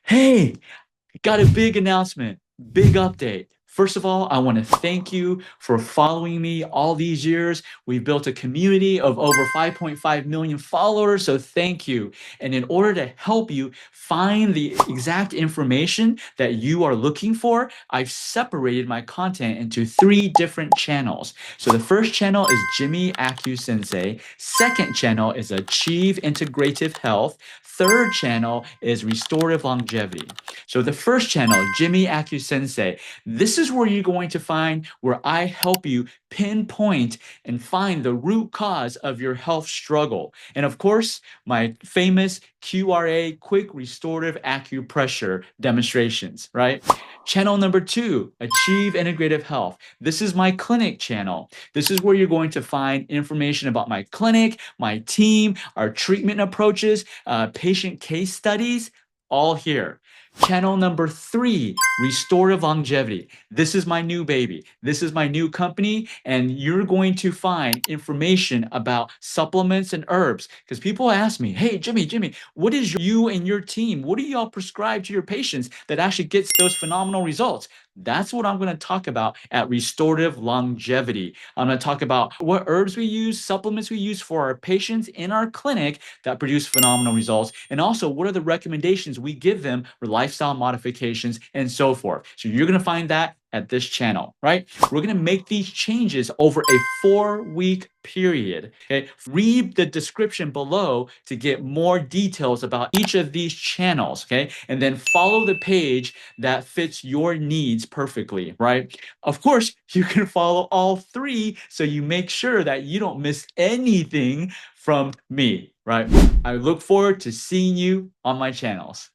Hey, got a big announcement, big update. First of all, I want to thank you for following me all these years. We've built a community of over 5.5 million followers, so thank you. And in order to help you find the exact information that you are looking for, I've separated my content into three different channels. So the first channel is Jimmy Acu Sensei. Second channel is Achieve Integrative Health. Third channel is Restorative Longevity. So the first channel, Jimmy Acu Sensei, this is where you're going to find where I help you pinpoint and find the root cause of your health struggle. And of course, my famous QRA, quick restorative acupressure demonstrations, right? Channel number two, Achieve Integrative Health. This is my clinic channel. This is where you're going to find information about my clinic, my team, our treatment approaches, patient case studies, all here. Channel number three, Restorative Longevity. This is my new baby. This is my new company, and you're going to find information about supplements and herbs. Because people ask me, hey, Jimmy, what is you and your team? What do y'all prescribe to your patients that actually gets those phenomenal results? That's what I'm going to talk about at Restorative Longevity. I'm going to talk about what herbs we use, supplements we use for our patients in our clinic that produce phenomenal results, and also what are the recommendations we give them for lifestyle modifications and so forth. So you're going to find that at this channel, right? We're going to make these changes over a 4-week period. Okay, read the description below to get more details about each of these channels. Okay, and then follow the page that fits your needs perfectly, right? Of course, you can follow all three so you make sure that you don't miss anything from me, right? I look forward to seeing you on my channels.